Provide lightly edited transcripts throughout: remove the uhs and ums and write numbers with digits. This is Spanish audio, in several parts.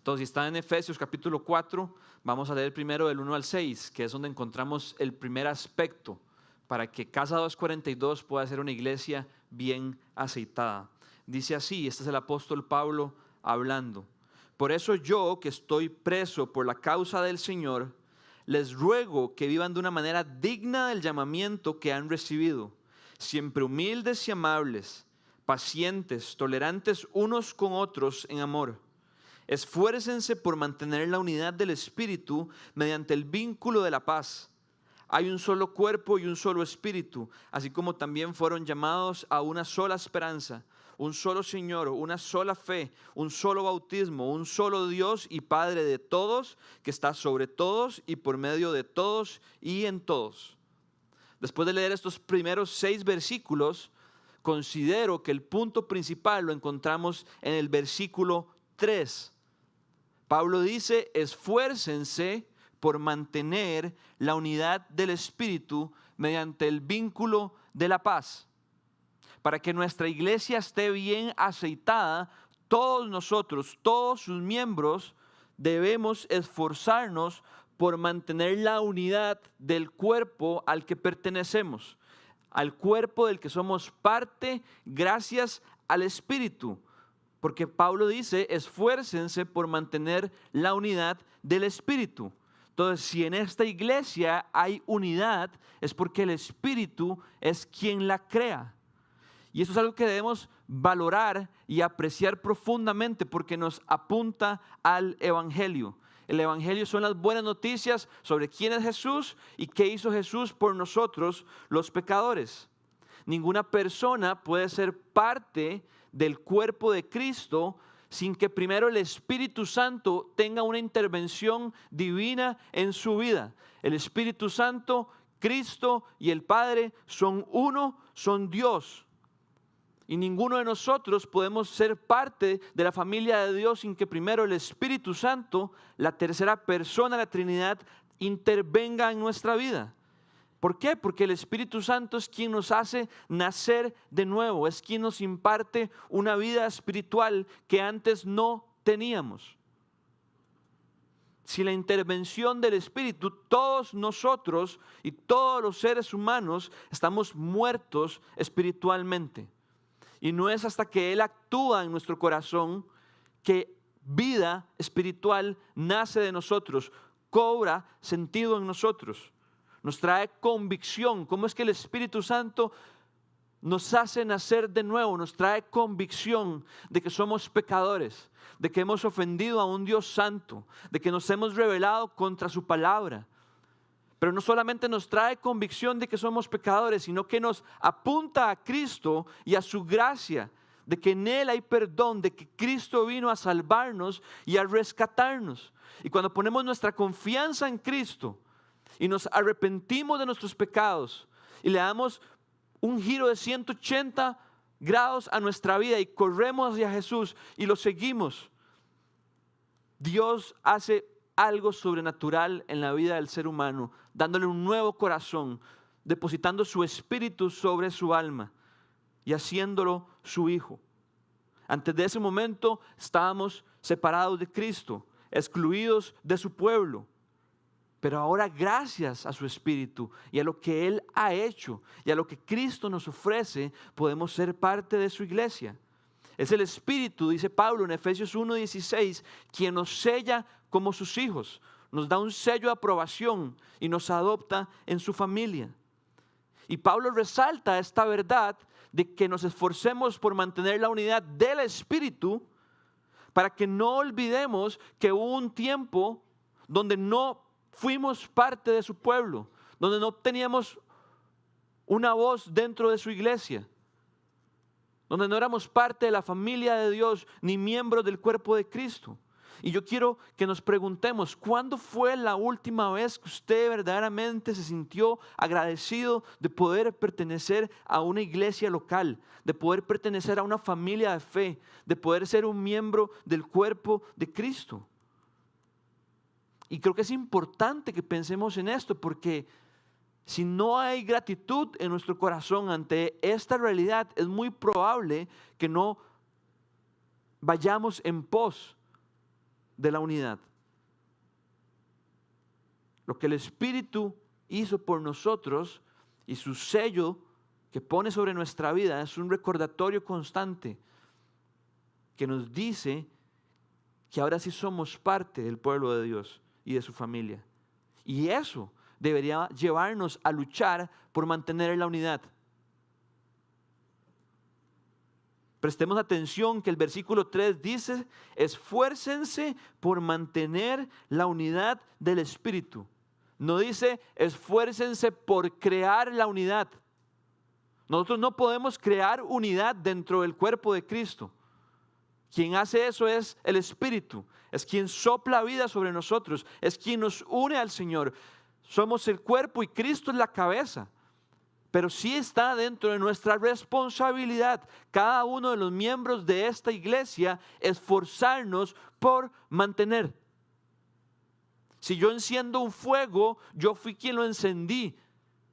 Entonces, si está en Efesios capítulo 4, vamos a leer primero del 1 al 6, que es donde encontramos el primer aspecto para que Casa 242 pueda ser una iglesia bien aceitada. Dice así, este es el apóstol Pablo hablando. Por eso yo, que estoy preso por la causa del Señor, les ruego que vivan de una manera digna del llamamiento que han recibido, siempre humildes y amables, pacientes, tolerantes unos con otros en amor. Esfuércense por mantener la unidad del Espíritu mediante el vínculo de la paz. Hay un solo cuerpo y un solo Espíritu, así como también fueron llamados a una sola esperanza, un solo Señor, una sola fe, un solo bautismo, un solo Dios y Padre de todos, que está sobre todos y por medio de todos y en todos. Después de leer estos primeros 6 versículos, considero que el punto principal lo encontramos en el versículo 3. Pablo dice, esfuércense por mantener la unidad del Espíritu mediante el vínculo de la paz. Para que nuestra iglesia esté bien aceitada, todos nosotros, todos sus miembros, debemos esforzarnos por mantener la unidad del cuerpo al que pertenecemos, al cuerpo del que somos parte gracias al Espíritu. Porque Pablo dice, esfuércense por mantener la unidad del Espíritu. Entonces, si en esta iglesia hay unidad, es porque el Espíritu es quien la crea. Y eso es algo que debemos valorar y apreciar profundamente porque nos apunta al Evangelio. El Evangelio son las buenas noticias sobre quién es Jesús y qué hizo Jesús por nosotros, los pecadores. Ninguna persona puede ser parte del cuerpo de Cristo sin que primero el Espíritu Santo tenga una intervención divina en su vida. El Espíritu Santo, Cristo y el Padre son uno, son Dios. Y ninguno de nosotros podemos ser parte de la familia de Dios sin que primero el Espíritu Santo, la tercera persona de la Trinidad, intervenga en nuestra vida. ¿Por qué? Porque el Espíritu Santo es quien nos hace nacer de nuevo, es quien nos imparte una vida espiritual que antes no teníamos. Sin la intervención del Espíritu, todos nosotros y todos los seres humanos estamos muertos espiritualmente. Y no es hasta que Él actúa en nuestro corazón que vida espiritual nace de nosotros, cobra sentido en nosotros. Nos trae convicción. ¿Cómo es que el Espíritu Santo nos hace nacer de nuevo? Nos trae convicción de que somos pecadores, de que hemos ofendido a un Dios santo, de que nos hemos rebelado contra su palabra. Pero no solamente nos trae convicción de que somos pecadores, sino que nos apunta a Cristo y a su gracia, de que en Él hay perdón, de que Cristo vino a salvarnos y a rescatarnos. Y cuando ponemos nuestra confianza en Cristo y nos arrepentimos de nuestros pecados y le damos un giro de 180 grados a nuestra vida y corremos hacia Jesús y lo seguimos, Dios hace algo sobrenatural en la vida del ser humano, dándole un nuevo corazón, depositando su espíritu sobre su alma y haciéndolo su hijo. Antes de ese momento estábamos separados de Cristo, excluidos de su pueblo. Pero ahora, gracias a su Espíritu y a lo que Él ha hecho y a lo que Cristo nos ofrece, podemos ser parte de su iglesia. Es el Espíritu, dice Pablo en Efesios 1:16, quien nos sella como sus hijos, nos da un sello de aprobación y nos adopta en su familia. Y Pablo resalta esta verdad de que nos esforcemos por mantener la unidad del Espíritu para que no olvidemos que hubo un tiempo donde no fuimos parte de su pueblo, donde no teníamos una voz dentro de su iglesia, donde no éramos parte de la familia de Dios ni miembros del cuerpo de Cristo. Y yo quiero que nos preguntemos, ¿cuándo fue la última vez que usted verdaderamente se sintió agradecido de poder pertenecer a una iglesia local, de poder pertenecer a una familia de fe, de poder ser un miembro del cuerpo de Cristo? Y creo que es importante que pensemos en esto, porque si no hay gratitud en nuestro corazón ante esta realidad, es muy probable que no vayamos en pos de la unidad. Lo que el Espíritu hizo por nosotros y su sello que pone sobre nuestra vida es un recordatorio constante que nos dice que ahora sí somos parte del pueblo de Dios y de su familia. Y eso debería llevarnos a luchar por mantener la unidad. Prestemos atención que el versículo 3 dice: esfuércense por mantener la unidad del Espíritu. No dice esfuércense por crear la unidad. Nosotros no podemos crear unidad dentro del cuerpo de Cristo. Quien hace eso es el Espíritu, es quien sopla vida sobre nosotros, es quien nos une al Señor. Somos el cuerpo y Cristo es la cabeza. Pero sí está dentro de nuestra responsabilidad, cada uno de los miembros de esta iglesia, esforzarnos por mantener. Si yo enciendo un fuego, yo fui quien lo encendí.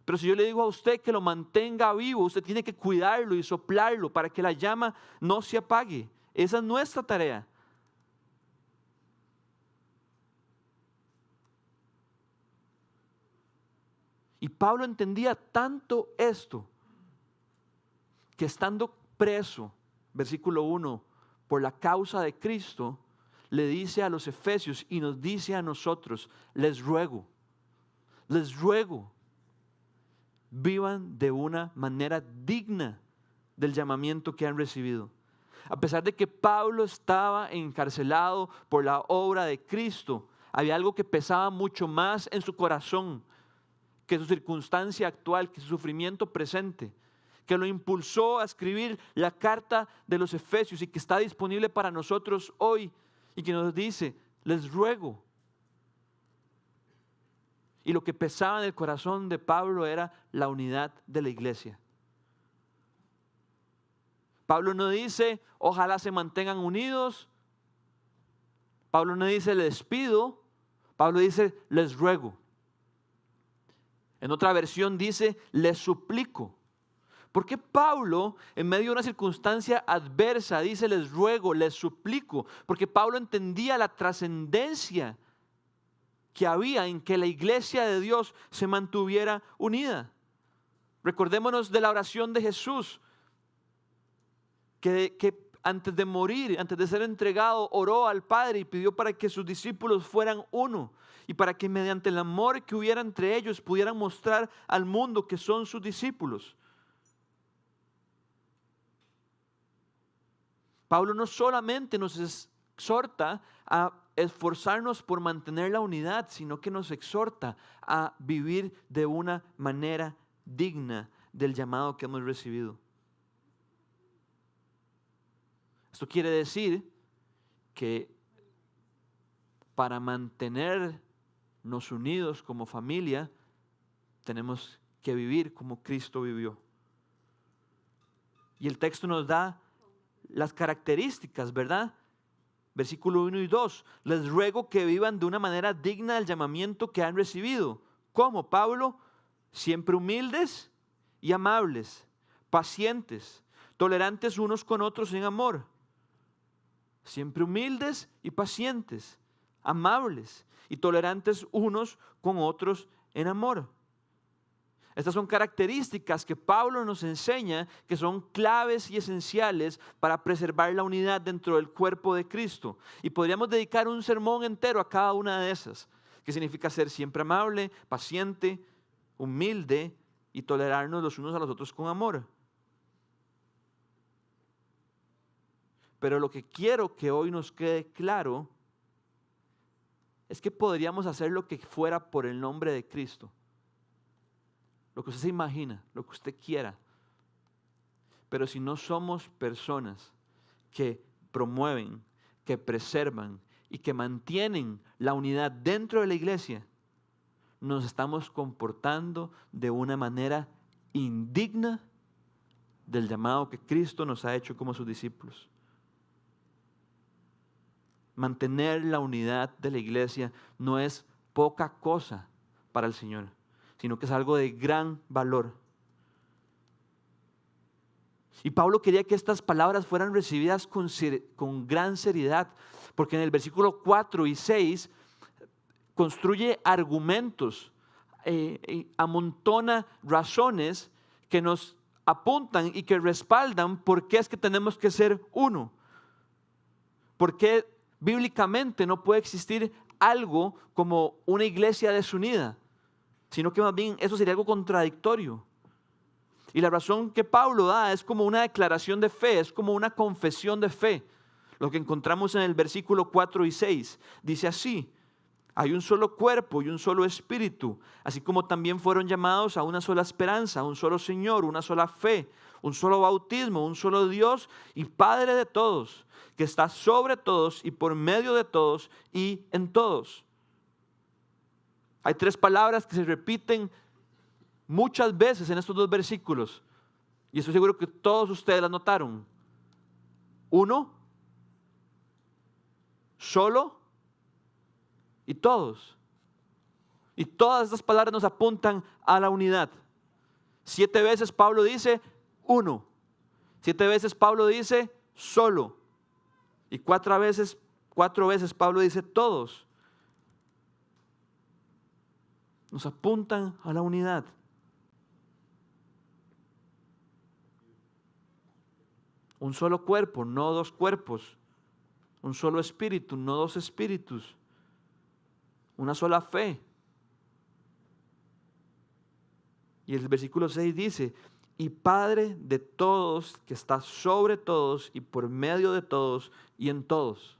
Pero si yo le digo a usted que lo mantenga vivo, usted tiene que cuidarlo y soplarlo para que la llama no se apague. Esa es nuestra tarea. Y Pablo entendía tanto esto, que estando preso, versículo 1, por la causa de Cristo, le dice a los efesios y nos dice a nosotros: les ruego, vivan de una manera digna del llamamiento que han recibido. A pesar de que Pablo estaba encarcelado por la obra de Cristo, había algo que pesaba mucho más en su corazón que su circunstancia actual, que su sufrimiento presente, que lo impulsó a escribir la carta de los Efesios y que está disponible para nosotros hoy y que nos dice: les ruego. Y lo que pesaba en el corazón de Pablo era la unidad de la iglesia. Pablo no dice: ojalá se mantengan unidos. Pablo no dice: les pido. Pablo dice: les ruego. En otra versión dice: les suplico. ¿Por qué Pablo, en medio de una circunstancia adversa, dice: les ruego, les suplico? Porque Pablo entendía la trascendencia que había en que la iglesia de Dios se mantuviera unida. Recordémonos de la oración de Jesús, que antes de morir, antes de ser entregado, oró al Padre y pidió para que sus discípulos fueran uno y para que mediante el amor que hubiera entre ellos pudieran mostrar al mundo que son sus discípulos. Pablo no solamente nos exhorta a esforzarnos por mantener la unidad, sino que nos exhorta a vivir de una manera digna del llamado que hemos recibido. Esto quiere decir que para mantenernos unidos como familia, tenemos que vivir como Cristo vivió. Y el texto nos da las características, ¿verdad? Versículo 1 y 2. Les ruego que vivan de una manera digna del llamamiento que han recibido. ¿Cómo, Pablo? Siempre humildes y amables, pacientes, tolerantes unos con otros en amor. Siempre humildes y pacientes, amables y tolerantes unos con otros en amor. Estas son características que Pablo nos enseña que son claves y esenciales para preservar la unidad dentro del cuerpo de Cristo. Y podríamos dedicar un sermón entero a cada una de esas, que significa ser siempre amable, paciente, humilde y tolerarnos los unos a los otros con amor. Pero lo que quiero que hoy nos quede claro es que podríamos hacer lo que fuera por el nombre de Cristo. Lo que usted se imagina, lo que usted quiera. Pero si no somos personas que promueven, que preservan y que mantienen la unidad dentro de la iglesia, nos estamos comportando de una manera indigna del llamado que Cristo nos ha hecho como sus discípulos. Mantener la unidad de la iglesia no es poca cosa para el Señor, sino que es algo de gran valor. Y Pablo quería que estas palabras fueran recibidas con gran seriedad, porque en el versículo 4 y 6 construye argumentos, amontona razones que nos apuntan y que respaldan por qué es que tenemos que ser uno. ¿Por qué bíblicamente no puede existir algo como una iglesia desunida? Sino que más bien eso sería algo contradictorio. Y la razón que Pablo da es como una declaración de fe, es como una confesión de fe. Lo que encontramos en el versículo 4 y 6 dice así: hay un solo cuerpo y un solo espíritu, así como también fueron llamados a una sola esperanza, un solo Señor, una sola fe, un solo bautismo, un solo Dios y Padre de todos, que está sobre todos y por medio de todos y en todos. Hay tres palabras que se repiten muchas veces en estos dos versículos, y estoy seguro que todos ustedes las notaron. Uno, solo y todos. Y todas estas palabras nos apuntan a la unidad. 7 veces Pablo dice uno. 7 veces Pablo dice solo. Y 4 veces Pablo dice todos. Nos apuntan a la unidad. Un solo cuerpo, no dos cuerpos. Un solo espíritu, no dos espíritus. Una sola fe. Y el versículo 6 dice: y Padre de todos, que está sobre todos y por medio de todos y en todos.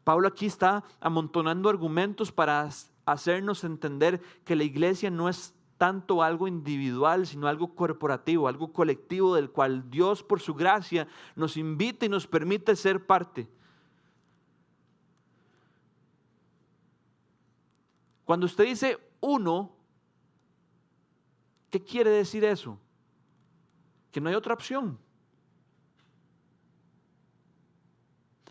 Pablo aquí está amontonando argumentos para hacernos entender que la iglesia no es tanto algo individual, sino algo corporativo, algo colectivo del cual Dios por su gracia nos invita y nos permite ser parte. Cuando usted dice uno, ¿qué quiere decir eso? Que no hay otra opción.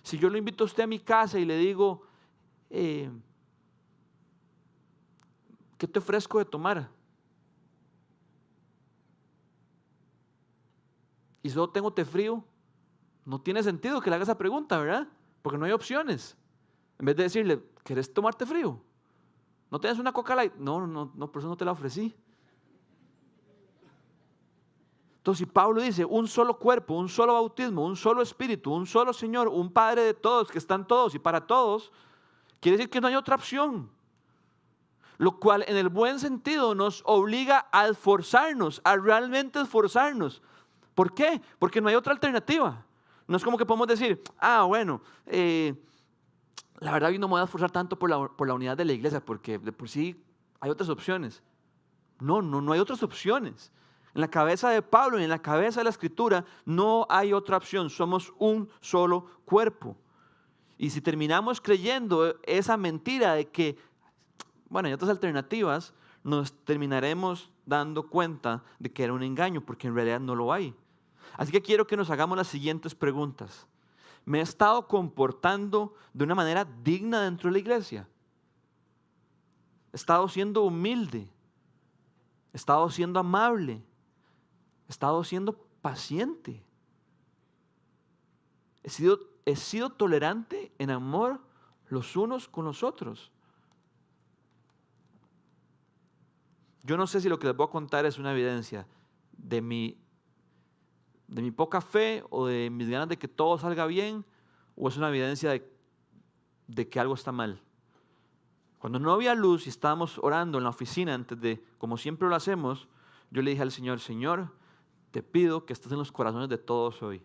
Si yo lo invito a usted a mi casa y le digo, ¿qué te ofrezco de tomar? Y solo tengo té frío, no tiene sentido que le haga esa pregunta, ¿verdad? Porque no hay opciones. En vez de decirle, ¿querés tomarte frío? ¿No tienes una Coca Light? No, por eso no te la ofrecí. Entonces, si Pablo dice un solo cuerpo, un solo bautismo, un solo espíritu, un solo Señor, un Padre de todos, que están todos y para todos, quiere decir que no hay otra opción. Lo cual en el buen sentido nos obliga a esforzarnos, a realmente esforzarnos. ¿Por qué? Porque no hay otra alternativa. No es como que podemos decir, bueno, la verdad yo no me voy a esforzar tanto por la unidad de la iglesia, porque de por sí hay otras opciones. No hay otras opciones. En la cabeza de Pablo y en la cabeza de la Escritura no hay otra opción. Somos un solo cuerpo. Y si terminamos creyendo esa mentira de que, hay otras alternativas, nos terminaremos dando cuenta de que era un engaño, porque en realidad no lo hay. Así que quiero que nos hagamos las siguientes preguntas. ¿Me he estado comportando de una manera digna dentro de la iglesia? ¿He estado siendo humilde? ¿He estado siendo amable? ¿He estado siendo paciente? ¿He sido tolerante en amor los unos con los otros? Yo no sé si lo que les voy a contar es una evidencia de mi poca fe o de mis ganas de que todo salga bien, o es una evidencia de que algo está mal. Cuando no había luz y estábamos orando en la oficina antes de, como siempre lo hacemos, yo le dije al Señor, Señor, te pido que estés en los corazones de todos hoy,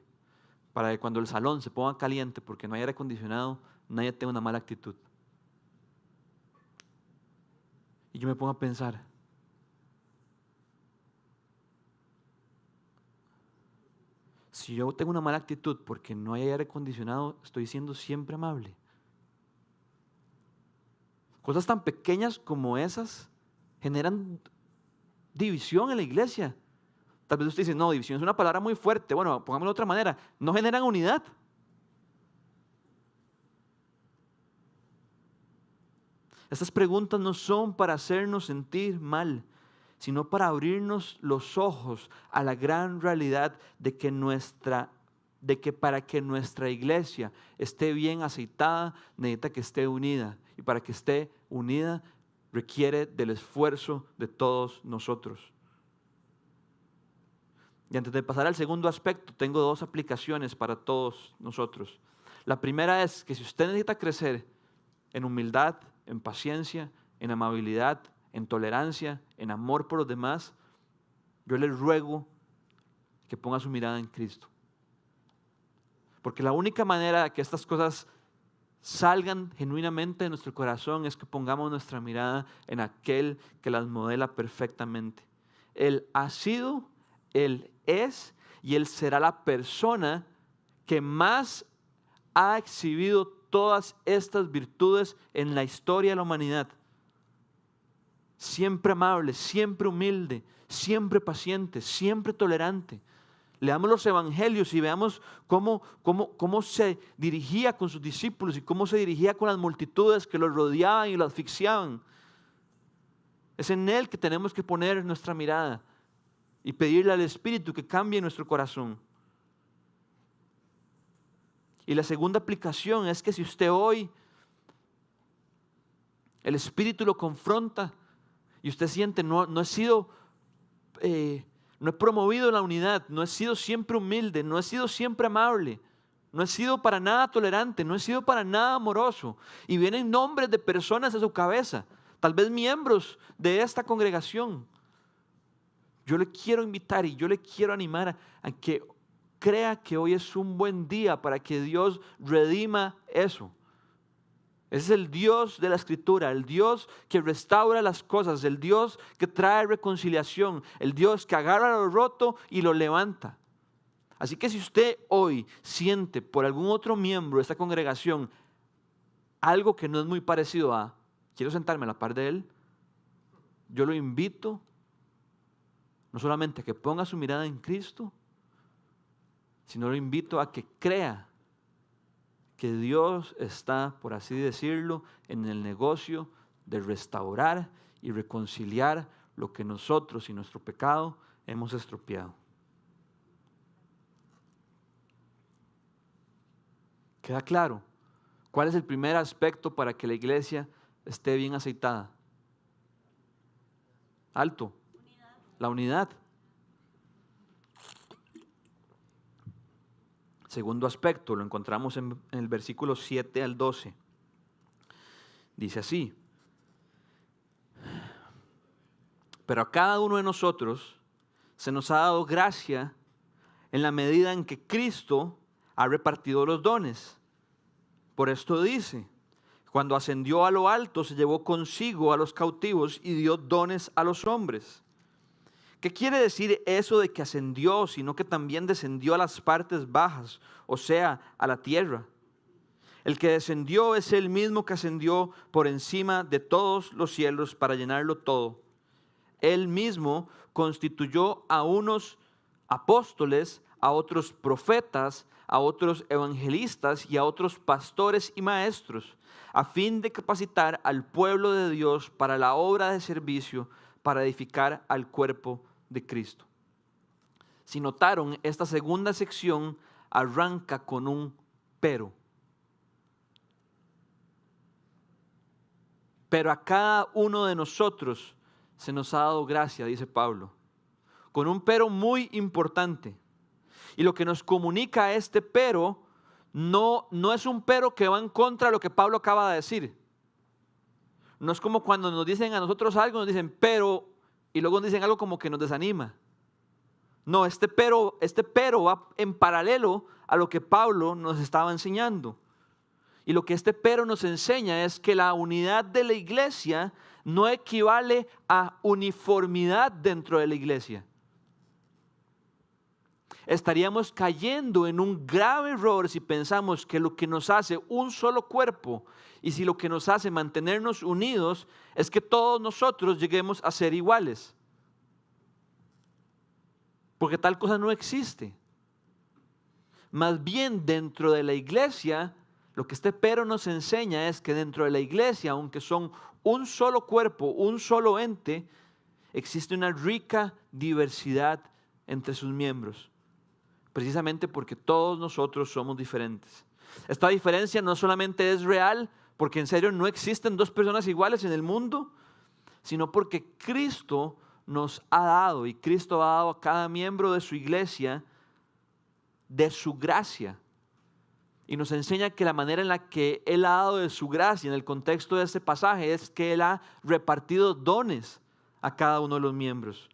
para que cuando el salón se ponga caliente porque no hay aire acondicionado, nadie tenga una mala actitud. Y yo me pongo a pensar, si yo tengo una mala actitud porque no hay aire acondicionado, estoy siendo siempre amable. Cosas tan pequeñas como esas generan división en la iglesia. Tal vez usted dice, no, división es una palabra muy fuerte. Bueno, pongámoslo de otra manera. No generan unidad. Estas preguntas no son para hacernos sentir mal, sino para abrirnos los ojos a la gran realidad de que para que nuestra iglesia esté bien aceitada, necesita que esté unida. Y para que esté unida, requiere del esfuerzo de todos nosotros. Y antes de pasar al segundo aspecto, tengo 2 aplicaciones para todos nosotros. La primera es que si usted necesita crecer en humildad, en paciencia, en amabilidad, en tolerancia, en amor por los demás, yo le ruego que ponga su mirada en Cristo. Porque la única manera de que estas cosas salgan genuinamente de nuestro corazón es que pongamos nuestra mirada en aquel que las modela perfectamente. Él ha sido, Él es y Él será la persona que más ha exhibido todas estas virtudes en la historia de la humanidad. Siempre amable, siempre humilde, siempre paciente, siempre tolerante. Leamos los evangelios y veamos cómo se dirigía con sus discípulos y cómo se dirigía con las multitudes que lo rodeaban y lo asfixiaban. Es en Él que tenemos que poner nuestra mirada y pedirle al Espíritu que cambie nuestro corazón. Y la segunda aplicación es que si usted hoy el Espíritu lo confronta y usted siente no he promovido la unidad, no he sido siempre humilde, no he sido siempre amable, no he sido para nada tolerante, no he sido para nada amoroso. Y vienen nombres de personas a su cabeza, tal vez miembros de esta congregación. Yo le quiero invitar y yo le quiero animar a que crea que hoy es un buen día para que Dios redima eso. Ese es el Dios de la Escritura, el Dios que restaura las cosas, el Dios que trae reconciliación, el Dios que agarra lo roto y lo levanta. Así que si usted hoy siente por algún otro miembro de esta congregación algo que no es muy parecido a, quiero sentarme a la par de él, yo lo invito no solamente a que ponga su mirada en Cristo, sino lo invito a que crea que Dios está, por así decirlo, en el negocio de restaurar y reconciliar lo que nosotros y nuestro pecado hemos estropeado. ¿Queda claro? ¿Cuál es el primer aspecto para que la iglesia esté bien aceitada? Alto. La unidad. Segundo aspecto, lo encontramos en el versículo 7 al 12. Dice así: pero a cada uno de nosotros se nos ha dado gracia en la medida en que Cristo ha repartido los dones. Por esto dice: cuando ascendió a lo alto se llevó consigo a los cautivos y dio dones a los hombres. ¿Qué quiere decir eso de que ascendió, sino que también descendió a las partes bajas, o sea, a la tierra? El que descendió es el mismo que ascendió por encima de todos los cielos para llenarlo todo. Él mismo constituyó a unos apóstoles, a otros profetas, a otros evangelistas y a otros pastores y maestros, a fin de capacitar al pueblo de Dios para la obra de servicio, para edificar al cuerpo de Cristo. Si notaron, esta segunda sección arranca con un pero. Pero a cada uno de nosotros se nos ha dado gracia, dice Pablo, con un pero muy importante. Y lo que nos comunica este pero no es un pero que va en contra de lo que Pablo acaba de decir. No es como cuando nos dicen a nosotros algo, nos dicen pero, y luego nos dicen algo como que nos desanima. No, este pero va en paralelo a lo que Pablo nos estaba enseñando. Y lo que este pero nos enseña es que la unidad de la iglesia no equivale a uniformidad dentro de la iglesia. Estaríamos cayendo en un grave error si pensamos que lo que nos hace un solo cuerpo y si lo que nos hace mantenernos unidos es que todos nosotros lleguemos a ser iguales. Porque tal cosa no existe. Más bien dentro de la iglesia, lo que este pero nos enseña es que dentro de la iglesia, aunque son un solo cuerpo, un solo ente, existe una rica diversidad entre sus miembros, precisamente porque todos nosotros somos diferentes. Esta diferencia no solamente es real, porque en serio no existen dos personas iguales en el mundo, sino porque Cristo nos ha dado, y Cristo ha dado a cada miembro de su iglesia de su gracia. Y nos enseña que la manera en la que Él ha dado de su gracia en el contexto de este pasaje es que Él ha repartido dones a cada uno de los miembros.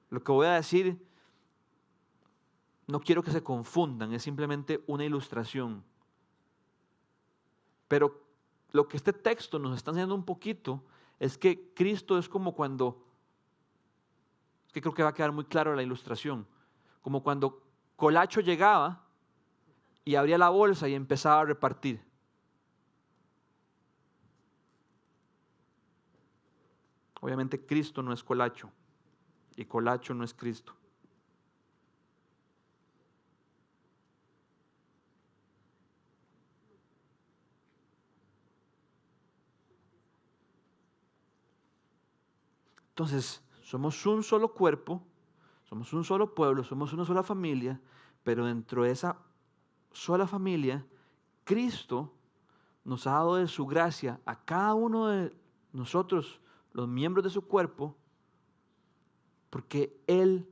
Lo que voy a decir, no quiero que se confundan, es simplemente una ilustración. Pero lo que este texto nos está enseñando un poquito es que Cristo es como cuando, que creo que va a quedar muy claro la ilustración, como cuando Colacho llegaba y abría la bolsa y empezaba a repartir. Obviamente Cristo no es Colacho y Colacho no es Cristo. Entonces, somos un solo cuerpo, somos un solo pueblo, somos una sola familia, pero dentro de esa sola familia, Cristo nos ha dado de su gracia a cada uno de nosotros, los miembros de su cuerpo, porque Él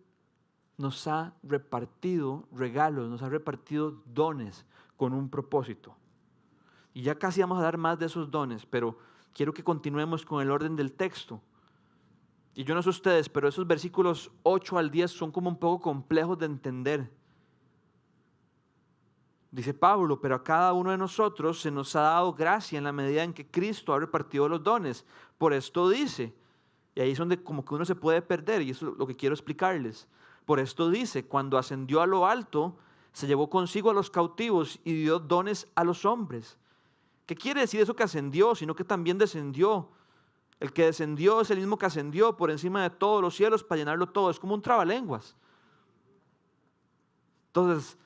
nos ha repartido regalos, nos ha repartido dones con un propósito. Y ya casi vamos a dar más de esos dones, pero quiero que continuemos con el orden del texto. Y yo no sé ustedes, pero esos versículos 8 al 10 son como un poco complejos de entender. Dice Pablo, pero a cada uno de nosotros se nos ha dado gracia en la medida en que Cristo ha repartido los dones. Por esto dice, y ahí es donde como que uno se puede perder, y eso es lo que quiero explicarles. Por esto dice, cuando ascendió a lo alto, se llevó consigo a los cautivos y dio dones a los hombres. ¿Qué quiere decir eso que ascendió? Sino que también descendió. El que descendió es el mismo que ascendió por encima de todos los cielos para llenarlo todo. Es como un trabalenguas. Entonces,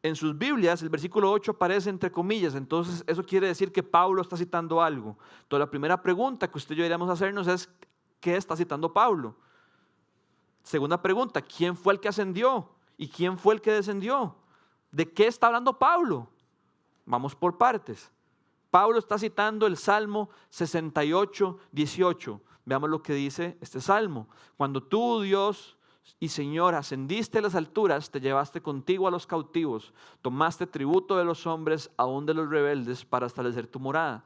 en sus Biblias el versículo 8 aparece entre comillas. Entonces, eso quiere decir que Pablo está citando algo. Entonces, la primera pregunta que usted y yo deberíamos hacernos es, ¿qué está citando Pablo? Segunda pregunta, ¿quién fue el que ascendió? ¿Y quién fue el que descendió? ¿De qué está hablando Pablo? Vamos por partes. Pablo está citando el Salmo 68, 18. Veamos lo que dice este Salmo. Cuando tú, Dios y Señor, ascendiste a las alturas, te llevaste contigo a los cautivos, tomaste tributo de los hombres, aún de los rebeldes, para establecer tu morada.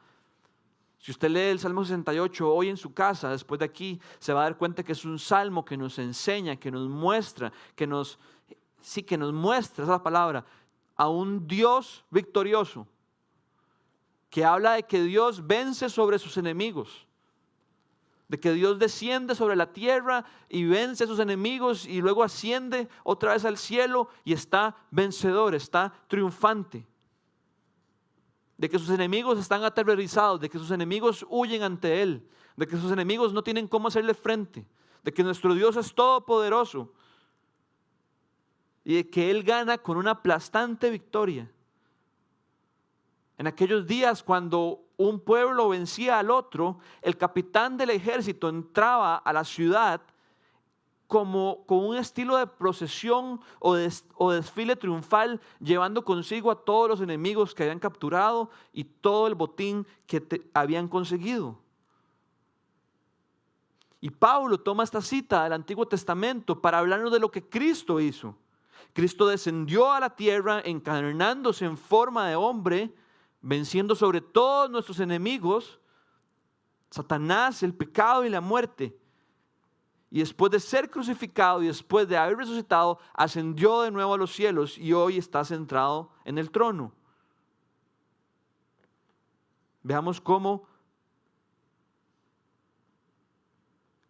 Si usted lee el Salmo 68 hoy en su casa, después de aquí, se va a dar cuenta que es un salmo que nos enseña, que nos muestra, que nos muestra, esa es la palabra, a un Dios victorioso, que habla de que Dios vence sobre sus enemigos, de que Dios desciende sobre la tierra y vence a sus enemigos y luego asciende otra vez al cielo y está vencedor, está triunfante, de que sus enemigos están aterrorizados, de que sus enemigos huyen ante Él, de que sus enemigos no tienen cómo hacerle frente, de que nuestro Dios es todopoderoso y de que Él gana con una aplastante victoria. En aquellos días, cuando un pueblo vencía al otro, el capitán del ejército entraba a la ciudad como con un estilo de procesión o desfile triunfal, llevando consigo a todos los enemigos que habían capturado y todo el botín que habían conseguido. Y Pablo toma esta cita del Antiguo Testamento para hablarnos de lo que Cristo hizo. Cristo descendió a la tierra encarnándose en forma de hombre, venciendo sobre todos nuestros enemigos, Satanás, el pecado y la muerte. Y después de ser crucificado y después de haber resucitado, ascendió de nuevo a los cielos y hoy está sentado en el trono. Veamos cómo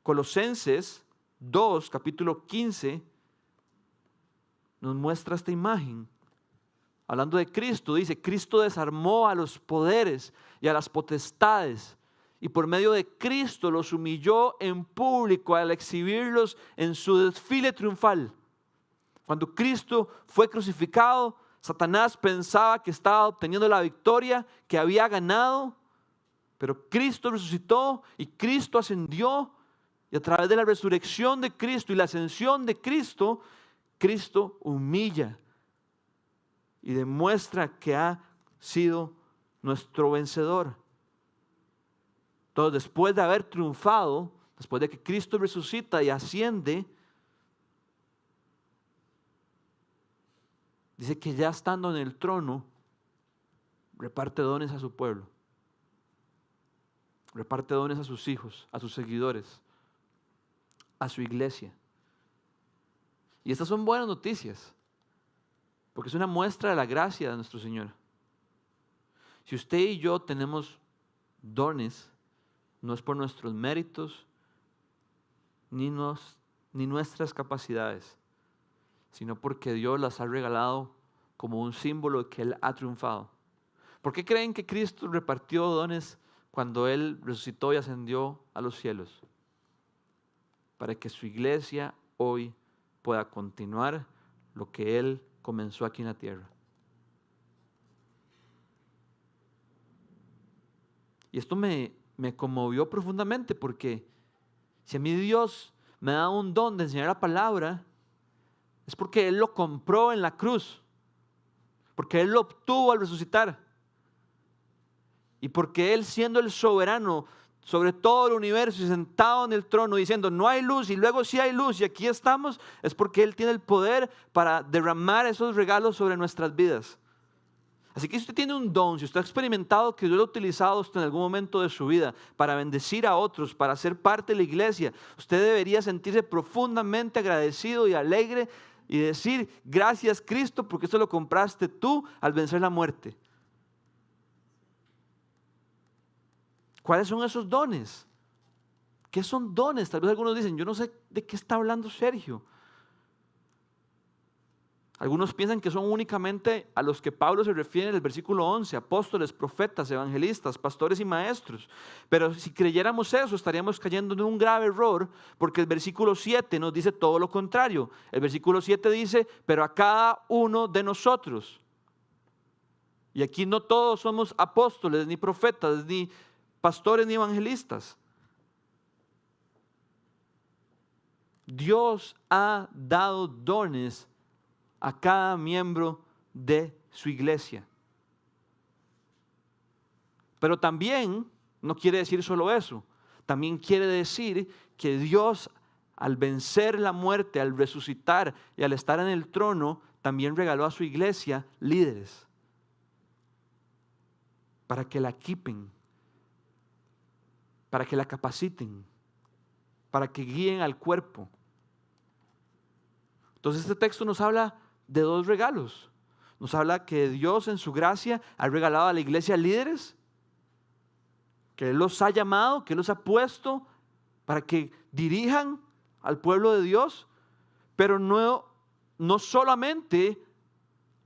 Colosenses 2, capítulo 15, nos muestra esta imagen. Hablando de Cristo, dice, Cristo desarmó a los poderes y a las potestades y por medio de Cristo los humilló en público al exhibirlos en su desfile triunfal. Cuando Cristo fue crucificado, Satanás pensaba que estaba obteniendo la victoria, que había ganado, pero Cristo resucitó y Cristo ascendió. Y a través de la resurrección de Cristo y la ascensión de Cristo, Cristo humilla y demuestra que ha sido nuestro vencedor. Entonces, después de haber triunfado, después de que Cristo resucita y asciende, dice que ya estando en el trono, reparte dones a su pueblo, reparte dones a sus hijos, a sus seguidores, a su iglesia. Y estas son buenas noticias, porque es una muestra de la gracia de nuestro Señor. Si usted y yo tenemos dones, no es por nuestros méritos, ni nuestras capacidades, sino porque Dios las ha regalado como un símbolo de que Él ha triunfado. ¿Por qué creen que Cristo repartió dones cuando Él resucitó y ascendió a los cielos? Para que su iglesia hoy pueda continuar lo que Él comenzó aquí en la tierra. Y esto me conmovió profundamente, porque si a mí Dios me da un don de enseñar la palabra, es porque Él lo compró en la cruz, porque Él lo obtuvo al resucitar, y porque Él, siendo el soberano sobre todo el universo y sentado en el trono diciendo no hay luz y luego sí hay luz y aquí estamos, es porque Él tiene el poder para derramar esos regalos sobre nuestras vidas. Así que si usted tiene un don, si usted ha experimentado que Dios lo ha utilizado usted en algún momento de su vida para bendecir a otros, para ser parte de la iglesia, usted debería sentirse profundamente agradecido y alegre y decir gracias Cristo, porque esto lo compraste tú al vencer la muerte. ¿Cuáles son esos dones? ¿Qué son dones? Tal vez algunos dicen, yo no sé de qué está hablando Sergio. Algunos piensan que son únicamente a los que Pablo se refiere en el versículo 11, apóstoles, profetas, evangelistas, pastores y maestros. Pero si creyéramos eso, estaríamos cayendo en un grave error, porque el versículo 7 nos dice todo lo contrario. El versículo 7 dice, pero a cada uno de nosotros. Y aquí no todos somos apóstoles, ni profetas, ni pastores, ni evangelistas. Dios ha dado dones a cada miembro de su iglesia. Pero también no quiere decir solo eso. También quiere decir que Dios, al vencer la muerte, al resucitar y al estar en el trono, también regaló a su iglesia líderes para que la equipen, para que la capaciten, para que guíen al cuerpo. Entonces este texto nos habla de dos regalos. Nos habla que Dios en su gracia ha regalado a la iglesia líderes, que Él los ha llamado, que Él los ha puesto para que dirijan al pueblo de Dios, pero no solamente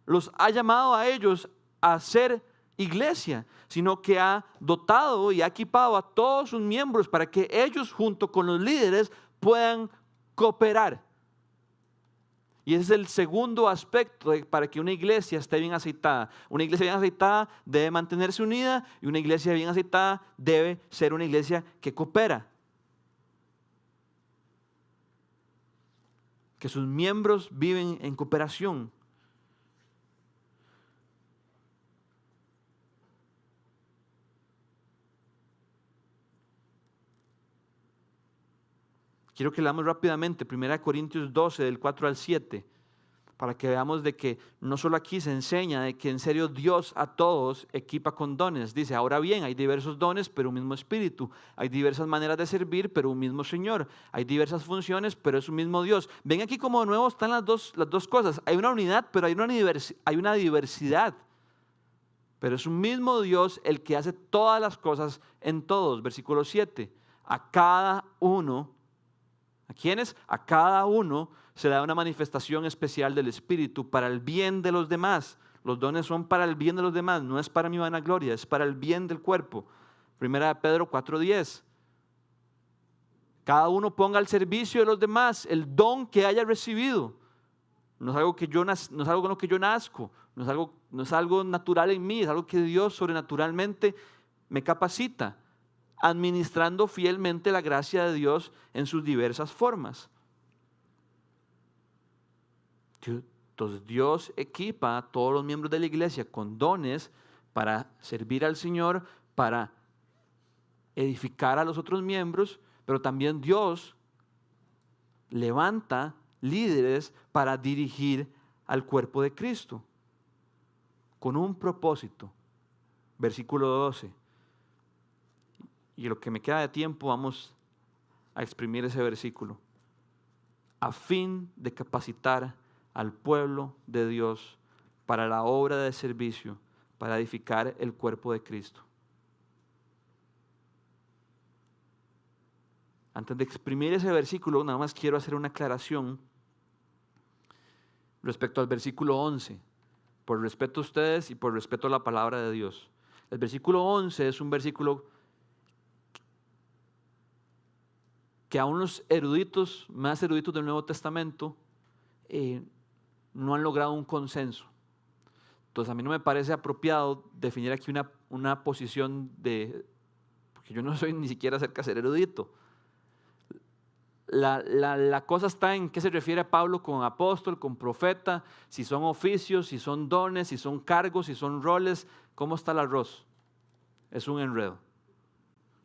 los ha llamado a ellos a ser iglesia, sino que ha dotado y ha equipado a todos sus miembros para que ellos junto con los líderes puedan cooperar. Y ese es el segundo aspecto para que una iglesia esté bien aceitada. Una iglesia bien aceitada debe mantenerse unida, y una iglesia bien aceitada debe ser una iglesia que coopera. Que sus miembros viven en cooperación. Quiero que leamos rápidamente 1 Corintios 12, del 4 al 7, para que veamos de que no solo aquí se enseña de que en serio Dios a todos equipa con dones. Dice, ahora bien, hay diversos dones, pero un mismo Espíritu. Hay diversas maneras de servir, pero un mismo Señor. Hay diversas funciones, pero es un mismo Dios. Ven aquí como de nuevo están las dos cosas. Hay una unidad, pero hay una diversidad. Pero es un mismo Dios el que hace todas las cosas en todos. Versículo 7. A cada uno, ¿a quiénes? A cada uno se le da una manifestación especial del Espíritu para el bien de los demás. Los dones son para el bien de los demás, no es para mi vanagloria, es para el bien del cuerpo. 1 Pedro 4:10. Cada uno ponga al servicio de los demás el don que haya recibido. no es algo no es algo con lo que yo nazco, no es algo natural en mí, es algo que Dios sobrenaturalmente me capacita, administrando fielmente la gracia de Dios en sus diversas formas. Entonces Dios equipa a todos los miembros de la iglesia con dones para servir al Señor, para edificar a los otros miembros, pero también Dios levanta líderes para dirigir al cuerpo de Cristo, con un propósito. Versículo 12. Y lo que me queda de tiempo vamos a exprimir ese versículo. A fin de capacitar al pueblo de Dios para la obra de servicio, para edificar el cuerpo de Cristo. Antes de exprimir ese versículo, nada más quiero hacer una aclaración respecto al versículo 11, por respeto a ustedes y por respeto a la palabra de Dios. El versículo 11 es un versículo que aún los eruditos, más eruditos del Nuevo Testamento, no han logrado un consenso. Entonces a mí no me parece apropiado definir aquí una posición porque yo no soy ni siquiera cerca de ser erudito. La cosa está en qué se refiere Pablo con apóstol, con profeta, si son oficios, si son dones, si son cargos, si son roles, ¿cómo está el arroz? Es un enredo.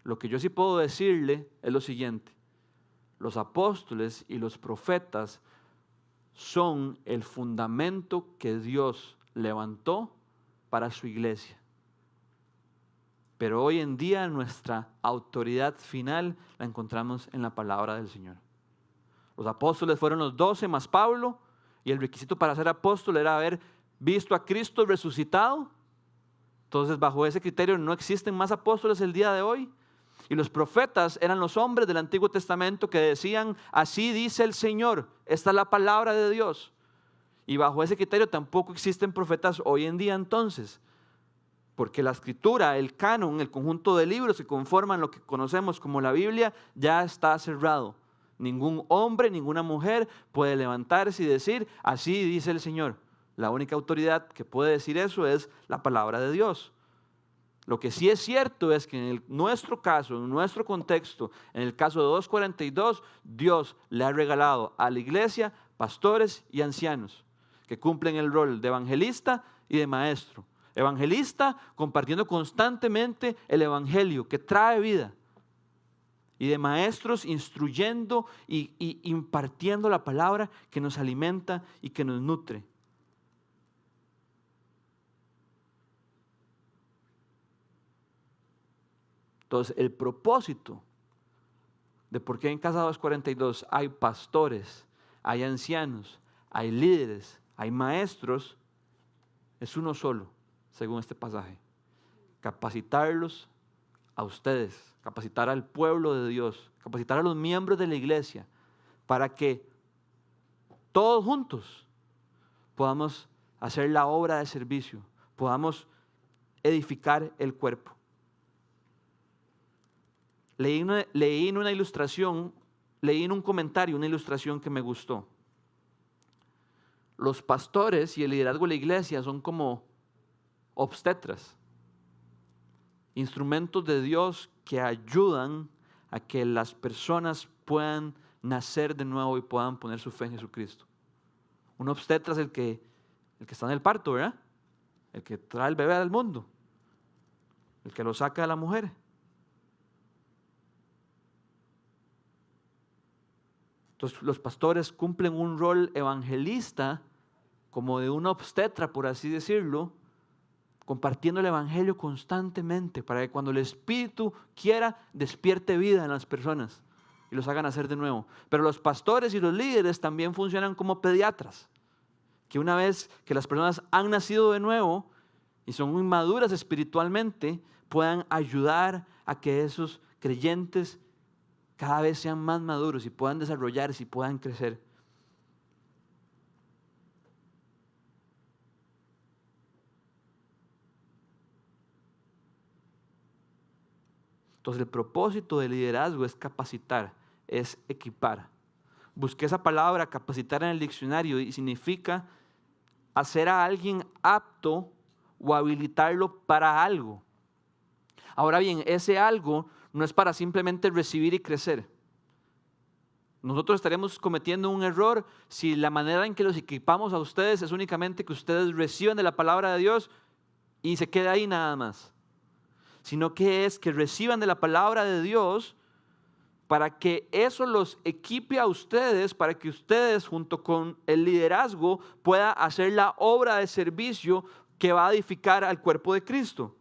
Lo que yo sí puedo decirle es lo siguiente: los apóstoles y los profetas son el fundamento que Dios levantó para su iglesia. Pero hoy en día nuestra autoridad final la encontramos en la palabra del Señor. Los apóstoles fueron los 12 más Pablo, y el requisito para ser apóstol era haber visto a Cristo resucitado. Entonces, bajo ese criterio no existen más apóstoles el día de hoy. Y los profetas eran los hombres del Antiguo Testamento que decían: así dice el Señor, esta es la palabra de Dios. Y bajo ese criterio tampoco existen profetas hoy en día entonces. Porque la escritura, el canon, el conjunto de libros que conforman lo que conocemos como la Biblia, ya está cerrado. Ningún hombre, ninguna mujer puede levantarse y decir: así dice el Señor. La única autoridad que puede decir eso es la palabra de Dios. Lo que sí es cierto es que en nuestro caso, en nuestro contexto, en el caso de 242, Dios le ha regalado a la iglesia pastores y ancianos que cumplen el rol de evangelista y de maestro. Evangelista compartiendo constantemente el evangelio que trae vida, y de maestros instruyendo y impartiendo la palabra que nos alimenta y que nos nutre. Entonces, el propósito de por qué en Casa 242 hay pastores, hay ancianos, hay líderes, hay maestros, es uno solo, según este pasaje: capacitarlos a ustedes, capacitar al pueblo de Dios, capacitar a los miembros de la iglesia, para que todos juntos podamos hacer la obra de servicio, podamos edificar el cuerpo. Leí en una ilustración, leí en un comentario una ilustración que me gustó. Los pastores y el liderazgo de la iglesia son como obstetras, instrumentos de Dios que ayudan a que las personas puedan nacer de nuevo y puedan poner su fe en Jesucristo. Un obstetra es el que está en el parto, ¿verdad? El que trae el bebé al mundo, el que lo saca de la mujer. Entonces los pastores cumplen un rol evangelista, como de una obstetra, por así decirlo, compartiendo el evangelio constantemente para que cuando el Espíritu quiera despierte vida en las personas y los hagan nacer de nuevo. Pero los pastores y los líderes también funcionan como pediatras, que una vez que las personas han nacido de nuevo y son muy maduras espiritualmente, puedan ayudar a que esos creyentes cada vez sean más maduros y puedan desarrollarse y puedan crecer. Entonces el propósito del liderazgo es capacitar, es equipar. Busqué esa palabra, capacitar, en el diccionario, y significa hacer a alguien apto o habilitarlo para algo. Ahora bien, ese algo no es para simplemente recibir y crecer. Nosotros estaremos cometiendo un error si la manera en que los equipamos a ustedes es únicamente que ustedes reciban de la palabra de Dios y se quede ahí nada más. Sino que es que reciban de la palabra de Dios para que eso los equipe a ustedes, para que ustedes junto con el liderazgo puedan hacer la obra de servicio que va a edificar al cuerpo de Cristo.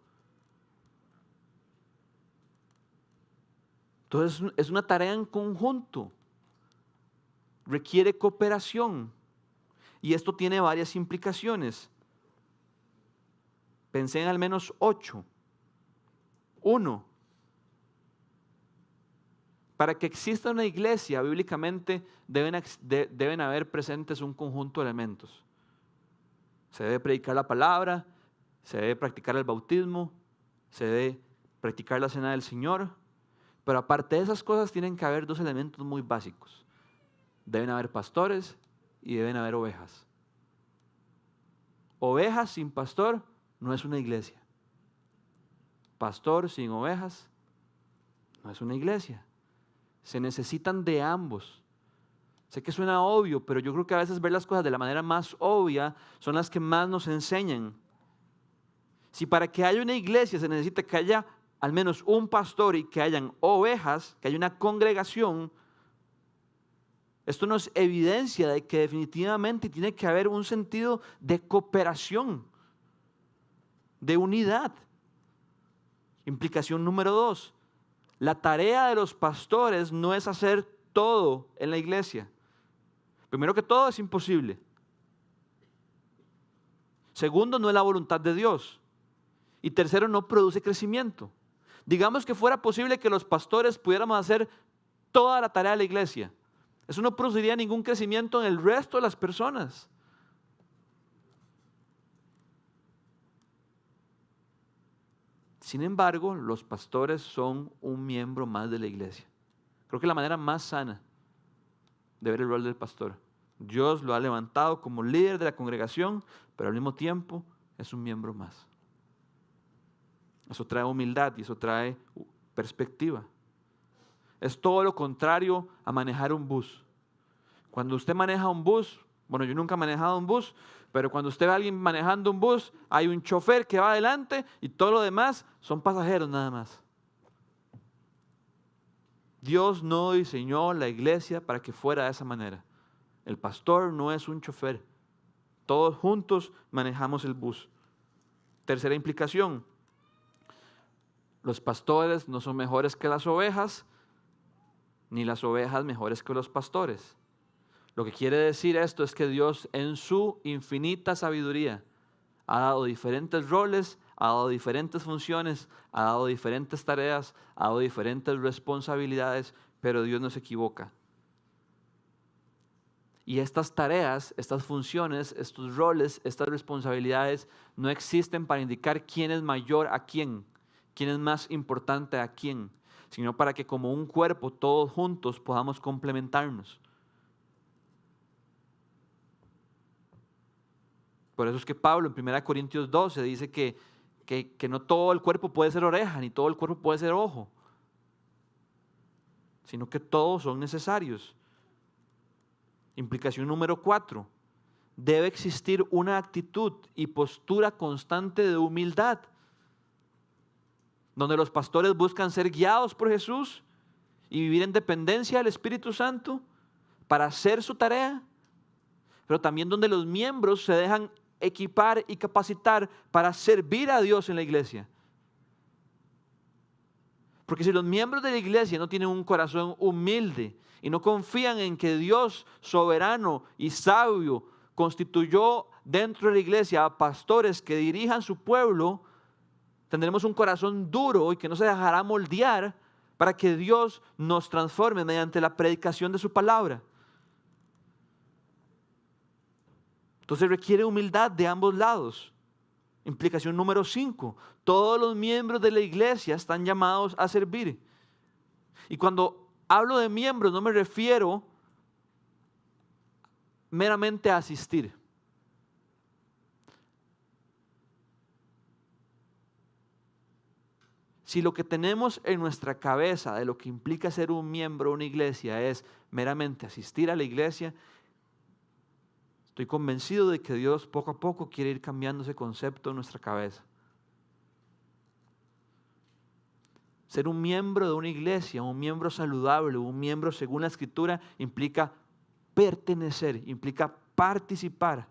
Entonces es una tarea en conjunto. Requiere cooperación. Y esto tiene varias implicaciones. Pensé en al menos 8. 1. Para que exista una iglesia, bíblicamente deben haber presentes un conjunto de elementos. Se debe predicar la palabra, se debe practicar el bautismo, se debe practicar la cena del Señor. Pero aparte de esas cosas tienen que haber 2 elementos muy básicos. Deben haber pastores y deben haber ovejas. Ovejas sin pastor no es una iglesia. Pastor sin ovejas no es una iglesia. Se necesitan de ambos. Sé que suena obvio, pero yo creo que a veces ver las cosas de la manera más obvia son las que más nos enseñan. Si para que haya una iglesia se necesita que haya al menos un pastor y que hayan ovejas, que haya una congregación, esto nos evidencia de que definitivamente tiene que haber un sentido de cooperación, de unidad. Implicación número 2. La tarea de los pastores no es hacer todo en la iglesia. Primero que todo, es imposible. Segundo, no es la voluntad de Dios. Y tercero, no produce crecimiento. Digamos que fuera posible que los pastores pudiéramos hacer toda la tarea de la iglesia. Eso no produciría ningún crecimiento en el resto de las personas. Sin embargo, los pastores son un miembro más de la iglesia. Creo que la manera más sana de ver el rol del pastor. Dios lo ha levantado como líder de la congregación, pero al mismo tiempo es un miembro más. Eso trae humildad y eso trae perspectiva. Es todo lo contrario a manejar un bus. Cuando usted maneja un bus, bueno, yo nunca he manejado un bus, pero cuando usted ve a alguien manejando un bus, hay un chofer que va adelante y todo lo demás son pasajeros nada más. Dios no diseñó la iglesia para que fuera de esa manera. El pastor no es un chofer. Todos juntos manejamos el bus. Tercera implicación. Los pastores no son mejores que las ovejas, ni las ovejas mejores que los pastores. Lo que quiere decir esto es que Dios, en su infinita sabiduría, ha dado diferentes roles, ha dado diferentes funciones, ha dado diferentes tareas, ha dado diferentes responsabilidades, pero Dios no se equivoca. Y estas tareas, estas funciones, estos roles, estas responsabilidades no existen para indicar quién es mayor a quién es más importante a quién, sino para que como un cuerpo todos juntos podamos complementarnos. Por eso es que Pablo en 1 Corintios 12 dice que no todo el cuerpo puede ser oreja, ni todo el cuerpo puede ser ojo, sino que todos son necesarios. Implicación número 4. Debe existir una actitud y postura constante de humildad, donde los pastores buscan ser guiados por Jesús y vivir en dependencia del Espíritu Santo para hacer su tarea, pero también donde los miembros se dejan equipar y capacitar para servir a Dios en la iglesia. Porque si los miembros de la iglesia no tienen un corazón humilde y no confían en que Dios soberano y sabio constituyó dentro de la iglesia a pastores que dirijan su pueblo, tendremos un corazón duro y que no se dejará moldear para que Dios nos transforme mediante la predicación de su palabra. Entonces requiere humildad de ambos lados. Implicación número 5. Todos los miembros de la iglesia están llamados a servir. Y cuando hablo de miembros no me refiero meramente asistir. Si lo que tenemos en nuestra cabeza de lo que implica ser un miembro de una iglesia es meramente asistir a la iglesia, estoy convencido de que Dios poco a poco quiere ir cambiando ese concepto en nuestra cabeza. Ser un miembro de una iglesia, un miembro saludable, un miembro según la Escritura, implica pertenecer, implica participar.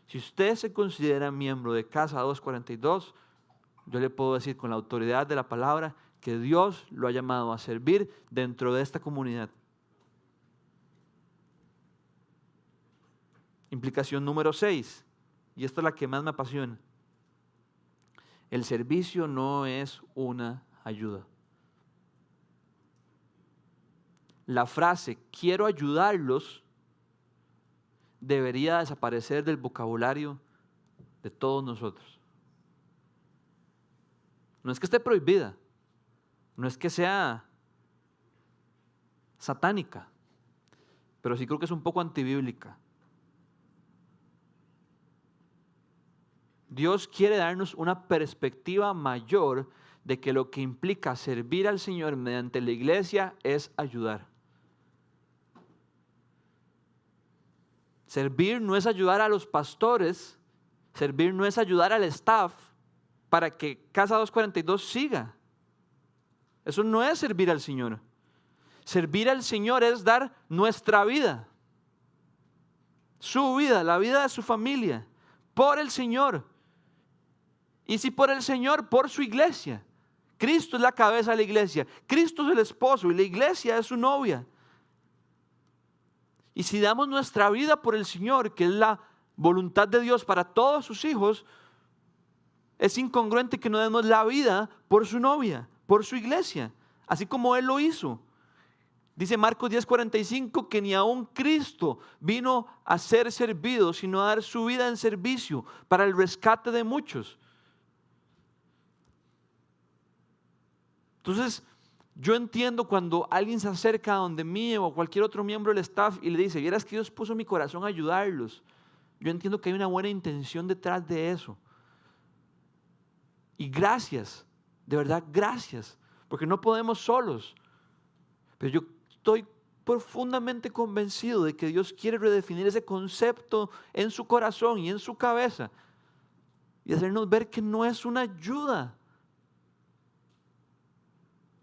Si usted se considera miembro de Casa 242, yo le puedo decir con la autoridad de la palabra que Dios lo ha llamado a servir dentro de esta comunidad. Implicación número 6, y esta es la que más me apasiona. El servicio no es una ayuda. La frase quiero ayudarlos debería desaparecer del vocabulario de todos nosotros. No es que esté prohibida, no es que sea satánica, pero sí creo que es un poco antibíblica. Dios quiere darnos una perspectiva mayor de que lo que implica servir al Señor mediante la iglesia es ayudar. Servir no es ayudar a los pastores, servir no es ayudar al staff para que Casa 242 siga. Eso no es servir al Señor. Servir al Señor es dar nuestra vida, su vida, la vida de su familia, por el Señor. Y si por el Señor, por su iglesia. Cristo es la cabeza de la iglesia, Cristo es el esposo y la iglesia es su novia. Y si damos nuestra vida por el Señor, que es la voluntad de Dios para todos sus hijos, es incongruente que no demos la vida por su novia, por su iglesia, así como Él lo hizo. Dice Marcos 10:45 que ni aun Cristo vino a ser servido, sino a dar su vida en servicio para el rescate de muchos. Entonces, yo entiendo cuando alguien se acerca a donde mí o a cualquier otro miembro del staff y le dice, vieras que Dios puso en mi corazón a ayudarlos. Yo entiendo que hay una buena intención detrás de eso. Y gracias, de verdad gracias, porque no podemos solos. Pero yo estoy profundamente convencido de que Dios quiere redefinir ese concepto en su corazón y en su cabeza y hacernos ver que no es una ayuda.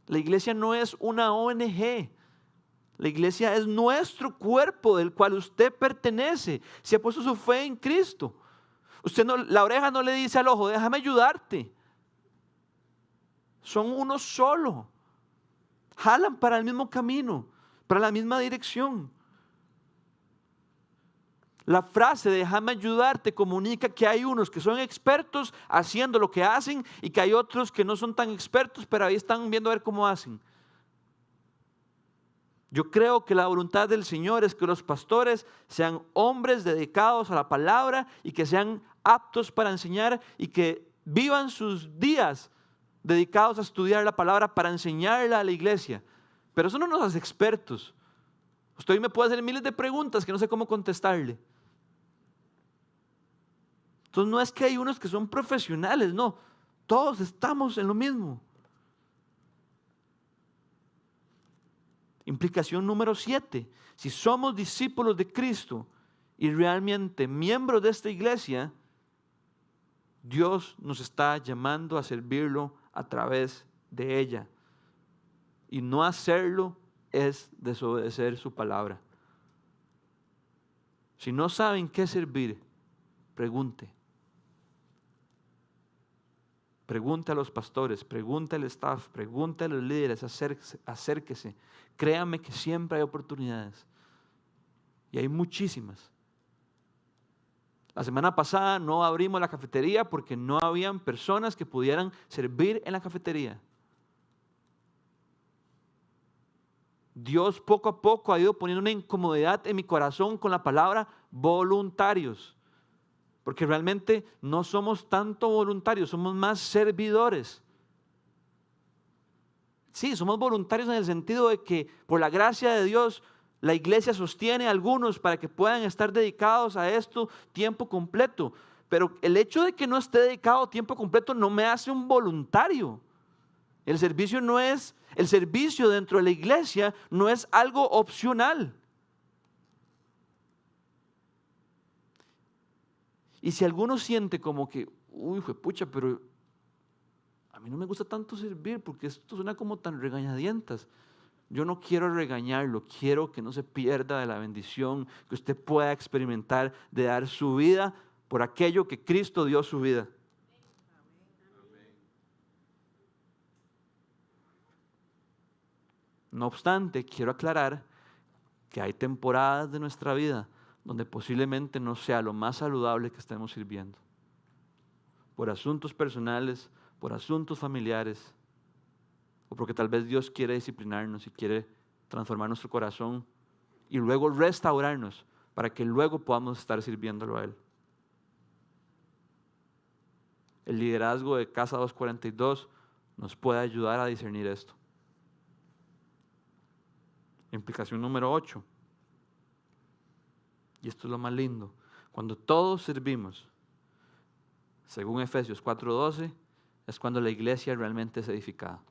La iglesia no es una ONG. La iglesia es nuestro cuerpo del cual usted pertenece. Si ha puesto su fe en Cristo. Usted no, la oreja no le dice al ojo, déjame ayudarte. Son uno solo. Jalan para el mismo camino, para la misma dirección. La frase déjame ayudarte comunica que hay unos que son expertos haciendo lo que hacen y que hay otros que no son tan expertos, pero ahí están viendo a ver cómo hacen. Yo creo que la voluntad del Señor es que los pastores sean hombres dedicados a la palabra y que sean aptos para enseñar y que vivan sus días dedicados a estudiar la palabra para enseñarla a la iglesia. Pero eso no nos hace expertos. Usted hoy me puede hacer miles de preguntas que no sé cómo contestarle. Entonces no es que hay unos que son profesionales, no. Todos estamos en lo mismo. Implicación número 7. Si somos discípulos de Cristo y realmente miembros de esta iglesia, Dios nos está llamando a servirlo a través de ella. Y no hacerlo es desobedecer su palabra. Si no saben qué servir, pregunte. Pregunte a los pastores, pregunte al staff, pregunte a los líderes, acérquese. Créame que siempre hay oportunidades. Y hay muchísimas. La semana pasada no abrimos la cafetería porque no habían personas que pudieran servir en la cafetería. Dios poco a poco ha ido poniendo una incomodidad en mi corazón con la palabra voluntarios. Porque realmente no somos tanto voluntarios, somos más servidores. Sí, somos voluntarios en el sentido de que por la gracia de Dios La iglesia sostiene a algunos para que puedan estar dedicados a esto tiempo completo. Pero el hecho de que no esté dedicado a tiempo completo no me hace un voluntario. El servicio dentro de la iglesia no es algo opcional. Y si alguno siente como que, uy, pucha, pero a mí no me gusta tanto servir porque esto suena como tan regañadientas. Yo no quiero regañarlo, quiero que no se pierda de la bendición que usted pueda experimentar de dar su vida por aquello que Cristo dio su vida. No obstante, quiero aclarar que hay temporadas de nuestra vida donde posiblemente no sea lo más saludable que estemos sirviendo. Por asuntos personales, por asuntos familiares, o porque tal vez Dios quiere disciplinarnos y quiere transformar nuestro corazón y luego restaurarnos para que luego podamos estar sirviéndolo a Él. El liderazgo de Casa 242 nos puede ayudar a discernir esto. Implicación número 8. Y esto es lo más lindo. Cuando todos servimos, según Efesios 4:12, es cuando la iglesia realmente es edificada.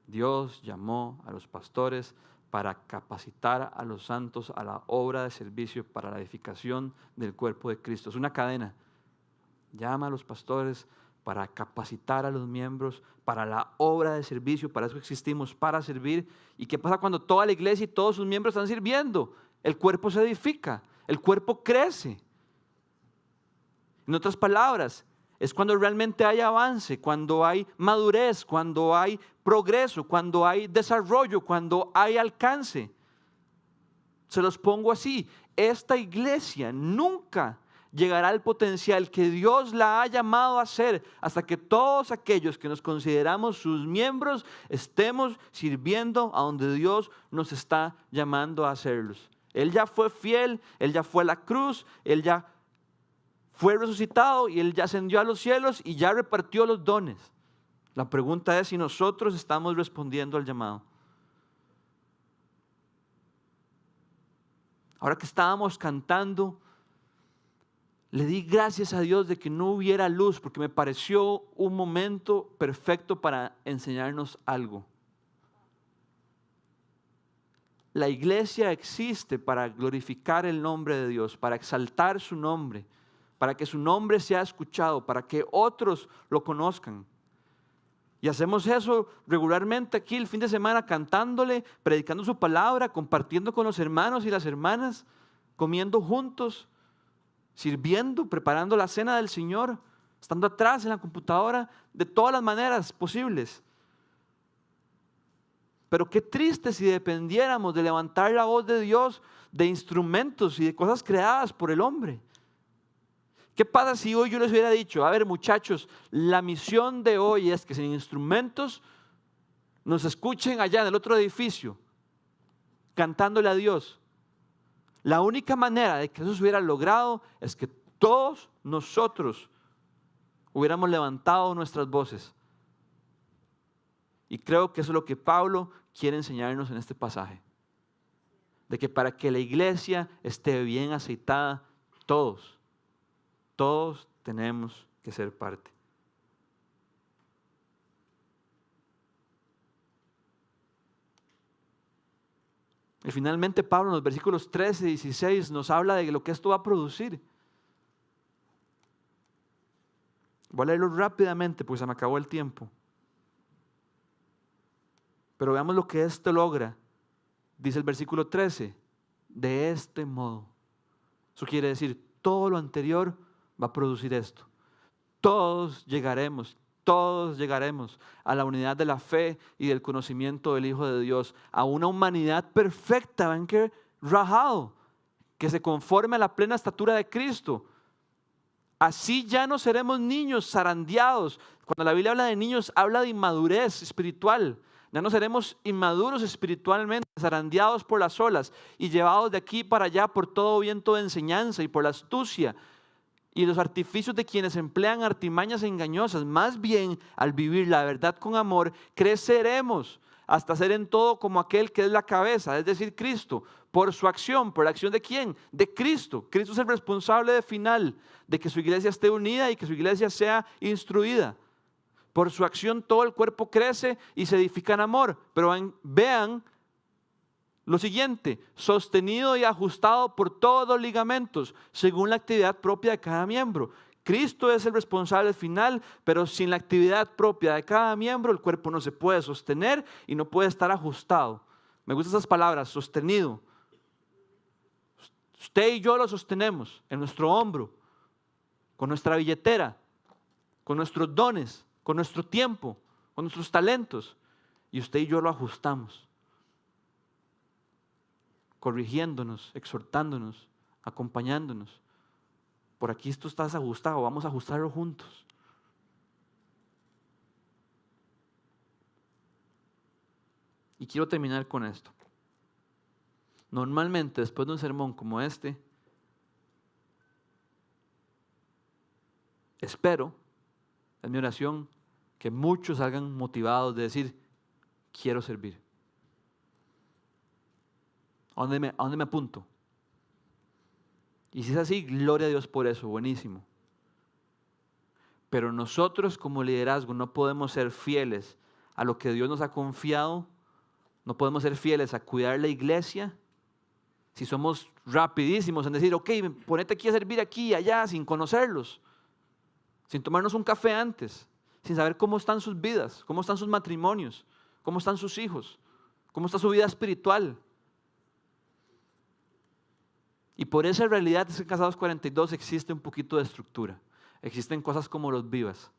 Dios llamó a los pastores para capacitar a los santos a la obra de servicio para la edificación del cuerpo de Cristo. Es una cadena. Llama a los pastores para capacitar a los miembros para la obra de servicio. Para eso existimos, para servir. ¿Y qué pasa cuando toda la iglesia y todos sus miembros están sirviendo? El cuerpo se edifica, el cuerpo crece. En otras palabras, es cuando realmente hay avance, cuando hay madurez, cuando hay progreso, cuando hay desarrollo, cuando hay alcance. Se los pongo así, esta iglesia nunca llegará al potencial que Dios la ha llamado a ser hasta que todos aquellos que nos consideramos sus miembros estemos sirviendo a donde Dios nos está llamando a hacerlos. Él ya fue fiel, Él ya fue a la cruz, Él ya fue resucitado y Él ya ascendió a los cielos y ya repartió los dones. La pregunta es si nosotros estamos respondiendo al llamado. Ahora que estábamos cantando, le di gracias a Dios de que no hubiera luz porque me pareció un momento perfecto para enseñarnos algo. La iglesia existe para glorificar el nombre de Dios, para exaltar su nombre, para que su nombre sea escuchado, para que otros lo conozcan. Y hacemos eso regularmente aquí el fin de semana, cantándole, predicando su palabra, compartiendo con los hermanos y las hermanas, comiendo juntos, sirviendo, preparando la cena del Señor, estando atrás en la computadora, de todas las maneras posibles. Pero qué triste si dependiéramos de levantar la voz de Dios, de instrumentos y de cosas creadas por el hombre. ¿Qué pasa si hoy yo les hubiera dicho, a ver muchachos, la misión de hoy es que sin instrumentos nos escuchen allá en el otro edificio, cantándole a Dios? La única manera de que eso se hubiera logrado es que todos nosotros hubiéramos levantado nuestras voces. Y creo que eso es lo que Pablo quiere enseñarnos en este pasaje. De que para que la iglesia esté bien aceitada, todos tenemos que ser parte. Y finalmente Pablo en los versículos 13 y 16 nos habla de lo que esto va a producir. Voy a leerlo rápidamente porque se me acabó el tiempo. Pero veamos lo que esto logra. Dice el versículo 13, de este modo. Eso quiere decir, todo lo anterior va a producir esto. Todos llegaremos a la unidad de la fe y del conocimiento del Hijo de Dios, a una humanidad perfecta, ven que rajado, que se conforme a la plena estatura de Cristo. Así ya no seremos niños zarandeados. Cuando la Biblia habla de niños, habla de inmadurez espiritual. Ya no seremos inmaduros espiritualmente, zarandeados por las olas y llevados de aquí para allá por todo viento de enseñanza y por la astucia y los artificios de quienes emplean artimañas engañosas. Más bien, al vivir la verdad con amor, creceremos hasta ser en todo como aquel que es la cabeza, es decir, Cristo. Por su acción, ¿por la acción de quién? De Cristo. Cristo es el responsable de final de que su iglesia esté unida y que su iglesia sea instruida. Por su acción todo el cuerpo crece y se edifica en amor. Pero vean lo siguiente: sostenido y ajustado por todos los ligamentos, según la actividad propia de cada miembro. Cristo es el responsable final, pero sin la actividad propia de cada miembro, el cuerpo no se puede sostener y no puede estar ajustado. Me gustan esas palabras, sostenido. Usted y yo lo sostenemos en nuestro hombro, con nuestra billetera, con nuestros dones, con nuestro tiempo, con nuestros talentos. Y usted y yo lo ajustamos, corrigiéndonos, exhortándonos, acompañándonos. Por aquí esto está desajustado, vamos a ajustarlo juntos. Y quiero terminar con esto. Normalmente, después de un sermón como este, espero, es mi oración, que muchos salgan motivados de decir: quiero servir. ¿A dónde me apunto? Y si es así, gloria a Dios por eso, buenísimo. Pero nosotros como liderazgo no podemos ser fieles a lo que Dios nos ha confiado, no podemos ser fieles a cuidar la iglesia si somos rapidísimos en decir: ok, ponete aquí a servir aquí y allá, sin conocerlos, sin tomarnos un café antes, sin saber cómo están sus vidas, cómo están sus matrimonios, cómo están sus hijos, cómo está su vida espiritual. Y por esa realidad es que en Casados 42 existe un poquito de estructura. Existen cosas como los vivas.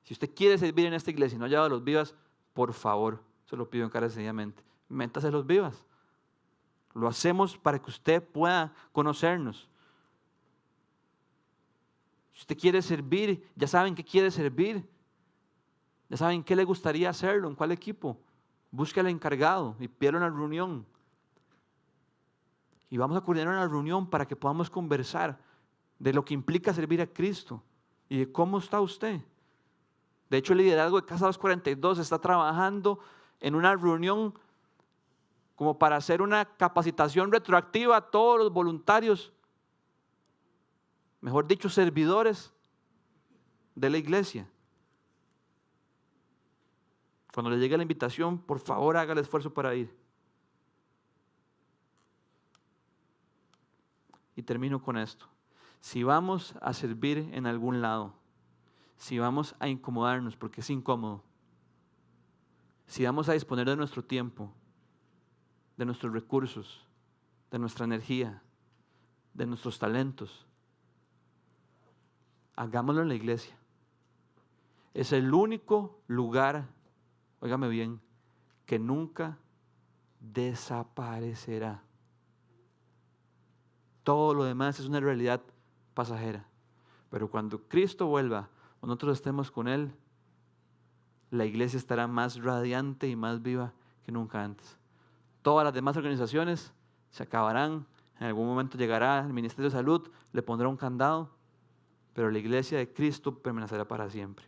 Si usted quiere servir en esta iglesia y no ha llevado los vivas, por favor, se lo pido encarecidamente, métase los vivas. Lo hacemos para que usted pueda conocernos. Si usted quiere servir, ya saben qué quiere servir. Ya saben qué le gustaría hacerlo, en cuál equipo. Busque al encargado y pídale una reunión. Y vamos a coordinar una reunión para que podamos conversar de lo que implica servir a Cristo y de cómo está usted. De hecho, el liderazgo de Casados 42 está trabajando en una reunión como para hacer una capacitación retroactiva a todos los voluntarios, mejor dicho, servidores de la iglesia. Cuando le llegue la invitación, por favor, haga el esfuerzo para ir. Y termino con esto. Si vamos a servir en algún lado, si vamos a incomodarnos porque es incómodo, si vamos a disponer de nuestro tiempo, de nuestros recursos, de nuestra energía, de nuestros talentos, hagámoslo en la iglesia. Es el único lugar, óigame bien, que nunca desaparecerá. Todo lo demás es una realidad pasajera. Pero cuando Cristo vuelva, o nosotros estemos con Él, la iglesia estará más radiante y más viva que nunca antes. Todas las demás organizaciones se acabarán, en algún momento llegará el Ministerio de Salud, le pondrá un candado, pero la iglesia de Cristo permanecerá para siempre.